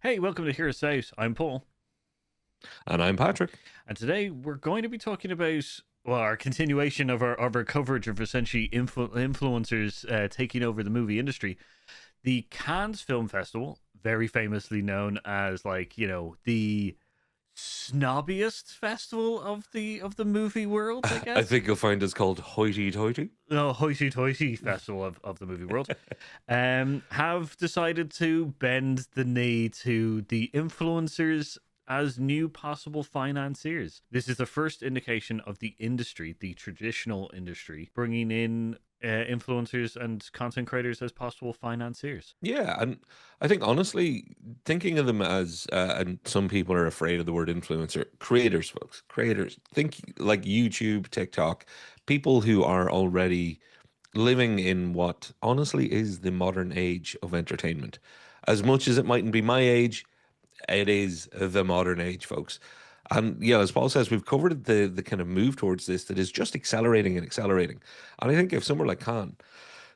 Hey, welcome to Hear Us Out. I'm Paul, And I'm Patrick. and today we're going to be talking about our continuation of our coverage of essentially influencers taking over the movie industry. The Cannes Film Festival, very famously known as the snobbiest festival of the movie world, I I guess. think you'll find it's called hoity-toity. No, hoity-toity festival of the movie world, have decided to bend the knee to the influencers as new possible financiers. This is the first indication of the industry, the traditional industry, bringing in influencers and content creators as possible financiers. Yeah, and I think honestly, thinking of them as, and some people are afraid of the word influencer, creators, folks, creators. Think like YouTube, TikTok, people who are already living in what honestly is the modern age of entertainment. As much as it mightn't be my age, it is the modern age, folks. And yeah, as Paul says, we've covered the kind of move towards this that is just accelerating and accelerating. And I think if somewhere like Cannes,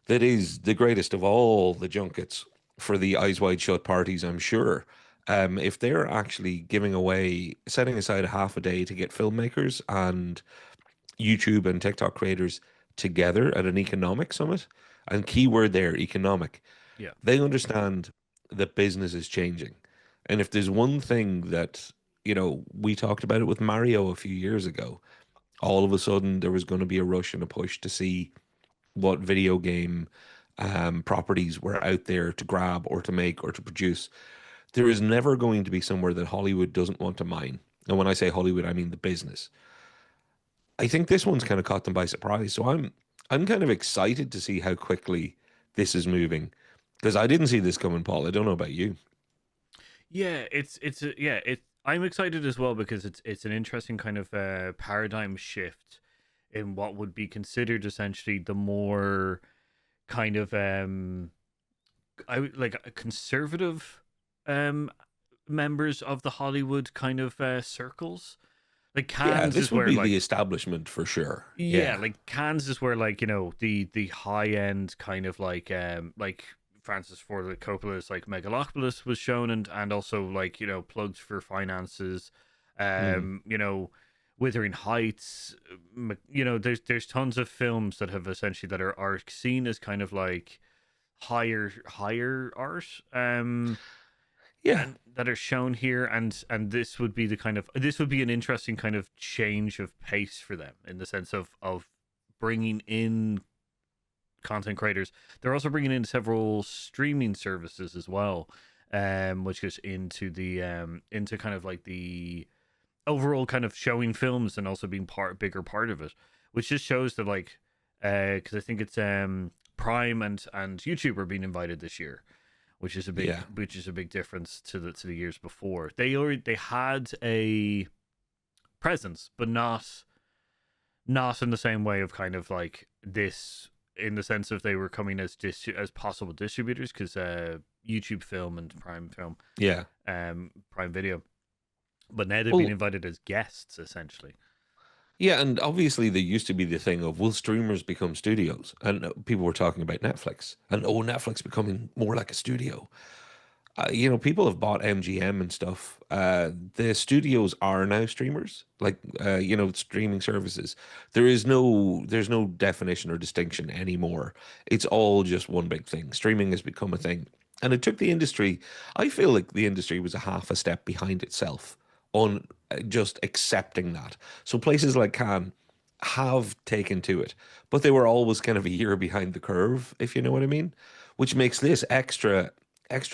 that is the greatest of all the junkets for the eyes wide shut parties, I'm sure. If they're actually giving away, setting aside a half a day to get filmmakers and YouTube and TikTok creators together at an economic summit, and keyword there, economic, Yeah. they understand that business is changing. And if there's one thing that, we talked about it with Mario a few years ago, all of a sudden there was going to be a rush and a push to see what video game properties were out there to grab or to make or to produce. There is never going to be somewhere that Hollywood doesn't want to mine. And when I say Hollywood, I mean the business. I think this one's kind of caught them by surprise. So I'm kind of excited to see how quickly this is moving because I didn't see this coming, Paul. I don't know about you. Yeah, I'm excited as well because it's an interesting kind of paradigm shift in what would be considered essentially the more kind of conservative um members of the Hollywood kind of circles. Like Yeah, Cannes this is would where be the like establishment for sure. yeah, Yeah. like Cannes is where the high end kind of like Francis Ford Coppola's like Megalopolis was shown, and also like plugs for finances, Mm. um you know Wuthering Heights. There's tons of films that have essentially that are seen as kind of like higher art, Yeah. and that are shown here, and this would be an interesting kind of change of pace for them in the sense of bringing in content creators. They're also bringing in several streaming services as well, which goes into the into kind of like the overall kind of showing films and also being bigger part of it, which just shows that like because I think it's Prime and YouTube are being invited this year, Yeah. which is a big difference to the years before. They had a presence, but not in the same way of kind of like this, in the sense of they were coming as as possible distributors, because YouTube Film and Prime Film, Yeah. Prime Video, but now they've been Well, invited as guests essentially. yeah, and obviously there used to be the thing of will streamers become studios? And people were talking about Netflix and oh, Netflix becoming more like a studio. People have bought MGM and stuff. The studios are now streamers, like streaming services. There's no definition or distinction anymore. It's all just one big thing. Streaming has become a thing, and it took the industry. I feel like the industry was a half a step behind itself on just accepting that. So places like Cannes have taken to it, but they were always kind of a year behind the curve, if you know what I mean, which makes this extra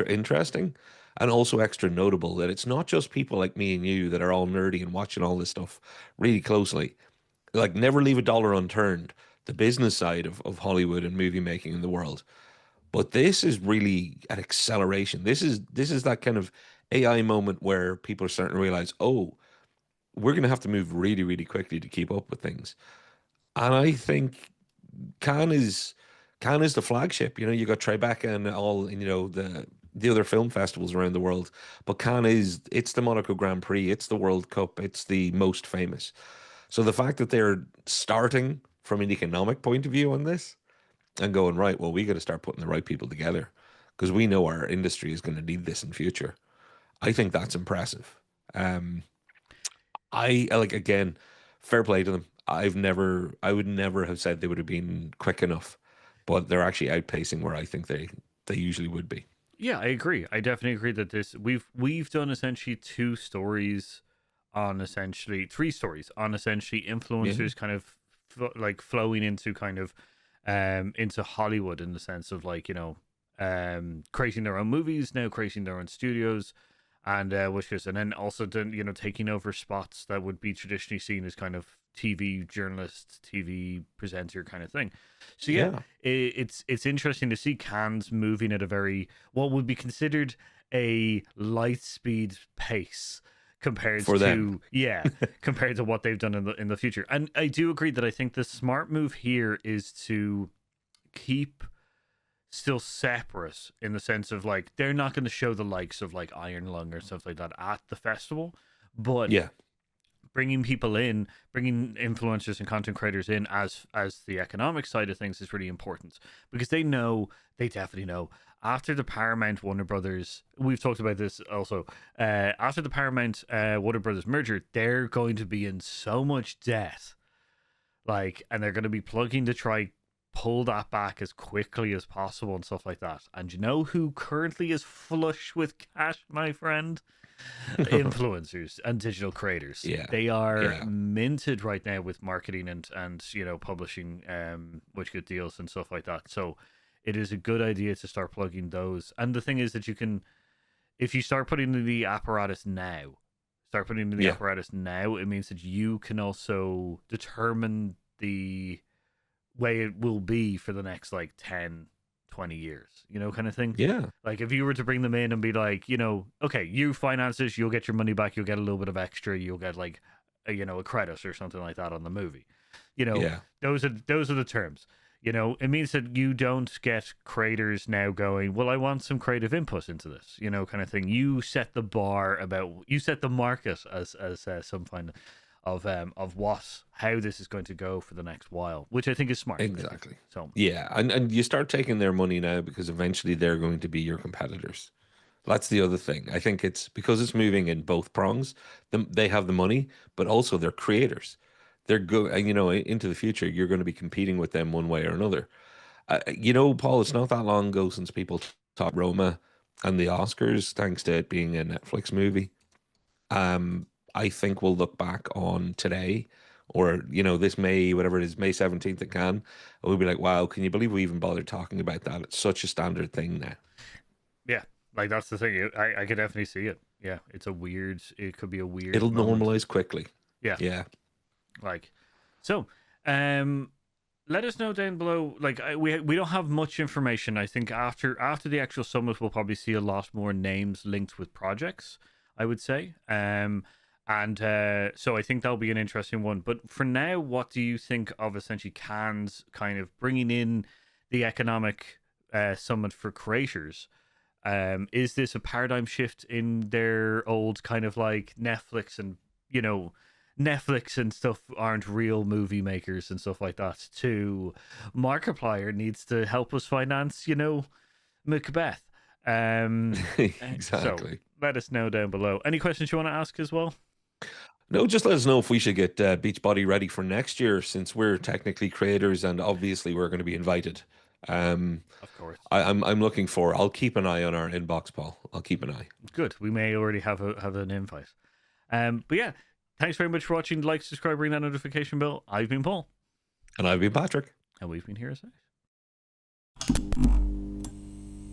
interesting and also extra notable that it's not just people like me and you that are all nerdy and watching all this stuff really closely. Like never leave a dollar unturned, the business side of Hollywood and movie making in the world. But this is really an acceleration. This is that kind of AI moment where people are starting to realize, oh, we're going to have to move really, really quickly to keep up with things. And I think Cannes is Cannes is the flagship. You got Tribeca and all, and the other film festivals around the world. But Cannes it's the Monaco Grand Prix, it's the World Cup, it's the most famous. So the fact that they're starting from an economic point of view on this and going, right, well, we got to start putting the right people together because we know our industry is going to need this in future. I think that's impressive. Um, I like again, fair play to them. I would never have said they would have been quick enough, but they're actually outpacing where I think they usually would be. Yeah, I agree. I definitely agree that this we've done essentially two stories on essentially three stories on essentially Yeah, influencers kind of like flowing into kind of into Hollywood in the sense of like, creating their own movies, now creating their own studios, and which is, and then also then, taking over spots that would be traditionally seen as kind of TV journalist, TV presenter kind of thing. So yeah, yeah, it's interesting to see Cannes moving at a very, what would be considered a light speed pace compared for them. to, yeah, compared to what they've done in the future. And I do agree that I think the smart move here is to keep still separate in the sense of like they're not going to show the likes of like Iron Lung or stuff like that at the festival, but Yeah, bringing people in, bringing influencers and content creators in as the economic side of things is really important because they definitely know after the Paramount Warner Brothers, we've talked about this also, after the Paramount Warner Brothers merger, they're going to be in so much debt, like, and they're going to be plugging to try pull that back as quickly as possible and stuff like that. And you know who currently is flush with cash, my friend? Influencers and digital creators. yeah, They are yeah, minted right now with marketing and publishing which good deals and stuff like that. So it is a good idea to start plugging those. And the thing is that you can, if you start putting in the apparatus now, yeah, it means that you can also determine the way it will be for the next like 10, 20 years, kind of thing. yeah, Like if you were to bring them in and be like, okay, you finance this, you'll get your money back, you'll get a little bit of extra, you'll get like a credit or something like that on the movie. You know, yeah. those are the terms. It means that you don't get creators now going, well, I want some creative input into this, kind of thing. You set the bar you set the market as some find of how this is going to go for the next while, which I think is smart. I think Exactly. so. Yeah, and you start taking their money now because eventually they're going to be your competitors. That's the other thing. I think it's because it's moving in both prongs. They have the money, but also they're creators. They're good, and into the future, you're going to be competing with them one way or another. Paul, it's not that long ago since people taught Roma and the Oscars, thanks to it being a Netflix movie. Um, I think we'll look back on today or, this May, whatever it is, May 17th at Cannes, and we'll be like, wow, can you believe we even bothered talking about that? It's such a standard thing now. Yeah, like that's the thing. I could definitely see it. Yeah, it could be a weird It'll moment. normalize quickly. Yeah, Yeah. like so. Um, let us know down below. Like we don't have much information. I think after the actual summit, we'll probably see a lot more names linked with projects. I would say. And so I think that'll be an interesting one. But for now, what do you think of essentially Cannes kind of bringing in the economic summit for creators? Is this a paradigm shift in their old kind of like you know, Netflix and stuff aren't real movie makers and stuff like that to Markiplier needs to help us finance, Macbeth. So Exactly. let us know down below. Any questions you want to ask as well? No, just let us know if we should get Beachbody ready for next year, since we're technically creators and obviously we're going to be invited. Um, Of course. I'm looking for. I'll keep an eye on our inbox, Paul. I'll keep an eye. Good. We may already have an invite. But yeah, thanks very much for watching. Like, subscribe, ring that notification bell. I've been Paul, And I'll be Patrick. and we've been here as always.